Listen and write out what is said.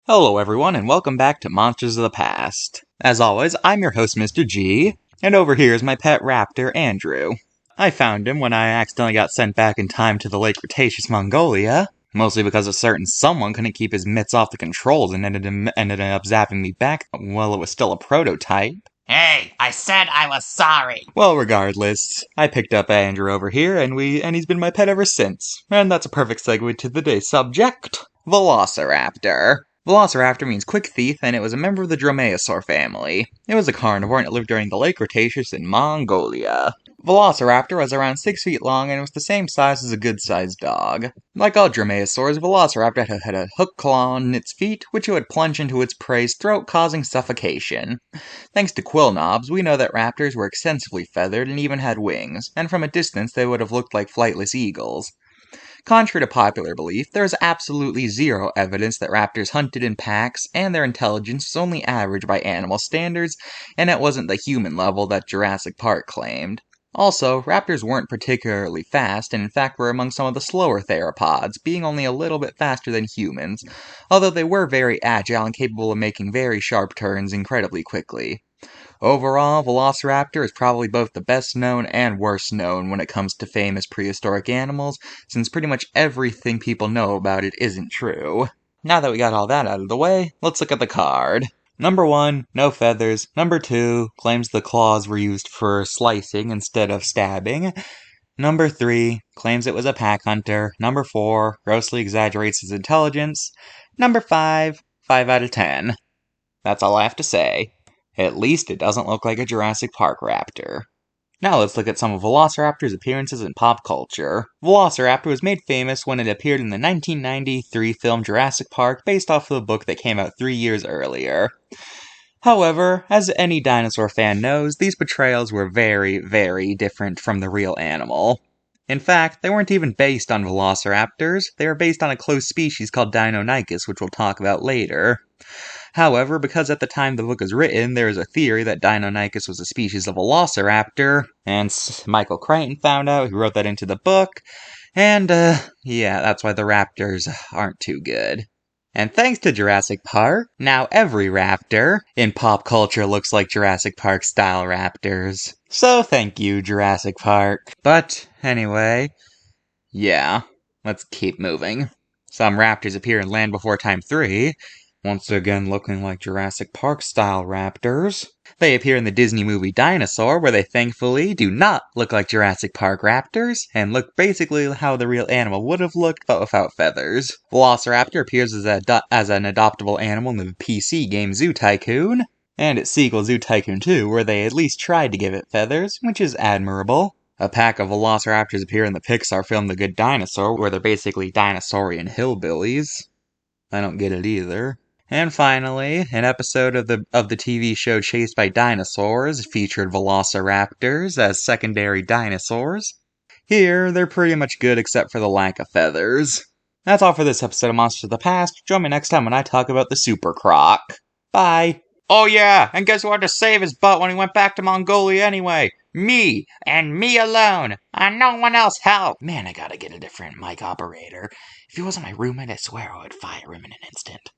Hello everyone, and welcome back to Monsters of the Past. As always, I'm your host, Mr.G, and over here is my pet raptor, Andrew. I found him when I accidentally got sent back in time to the late Cretaceous Mongolia, mostly because a certain someone couldn't keep his mitts off the controls and ended up zapping me back while it was still a prototype. Hey, I said I was sorry. Well, regardless, I picked up Andrew over here, and he's been my pet ever since. And that's a perfect segue to today's subject, Velociraptor. Velociraptor means quick thief, and it was a member of the Dromaeosaur family. It was a carnivore and it lived during the late Cretaceous in Mongolia. Velociraptor was around 6 feet long and it was the same size as a good-sized dog. Like all Dromaeosaurs, Velociraptor had a hook claw on its feet, which it would plunge into its prey's throat, causing suffocation. Thanks to quill knobs, we know that raptors were extensively feathered and even had wings, and from a distance they would have looked like flightless eagles. Contrary to popular belief, there is absolutely zero evidence that raptors hunted in packs, and their intelligence was only average by animal standards, and it wasn't the human level that Jurassic Park claimed. Also, raptors weren't particularly fast, and in fact were among some of the slower theropods, being only a little bit faster than humans, although they were very agile and capable of making very sharp turns incredibly quickly. Overall, Velociraptor is probably both the best known and worst known when it comes to famous prehistoric animals, since pretty much everything people know about it isn't true. Now that we got all that out of the way, let's look at the card. Number 1, no feathers. Number 2, claims the claws were used for slicing instead of stabbing. Number 3, claims it was a pack hunter. Number 4, grossly exaggerates his intelligence. Number 5, 5 out of 10. That's all I have to say. At least it doesn't look like a Jurassic Park raptor. Now let's look at some of Velociraptor's appearances in pop culture. Velociraptor was made famous when it appeared in the 1993 film Jurassic Park based off of a book that came out 3 years earlier. However, as any dinosaur fan knows, these portrayals were very, very different from the real animal. In fact, they weren't even based on velociraptors, they were based on a close species called Deinonychus, which we'll talk about later. However, because at the time the book was written, there is a theory that Deinonychus was a species of velociraptor, and Michael Crichton found out, he wrote that into the book, and yeah, that's why the raptors aren't too good. And thanks to Jurassic Park, now every raptor in pop culture looks like Jurassic Park style raptors. So thank you, Jurassic Park. But anyway, yeah, let's keep moving. Some raptors appear in Land Before Time 3, once again looking like Jurassic Park-style raptors. They appear in the Disney movie Dinosaur, where they thankfully do not look like Jurassic Park raptors, and look basically how the real animal would have looked, but without feathers. Velociraptor appears as an adoptable animal in the PC game Zoo Tycoon, and its sequel Zoo Tycoon 2, where they at least tried to give it feathers, which is admirable. A pack of velociraptors appear in the Pixar film The Good Dinosaur, where they're basically dinosaurian hillbillies. I don't get it either. And finally, an episode of the TV show Chased by Dinosaurs featured velociraptors as secondary dinosaurs. Here, they're pretty much good except for the lack of feathers. That's all for this episode of Monsters of the Past. Join me next time when I talk about the Super Croc. Bye! Oh yeah, and guess who had to save his butt when he went back to Mongolia anyway? Me, and me alone, and no one else helped. Man, I gotta get a different mic operator. If he wasn't my roommate, I swear I would fire him in an instant.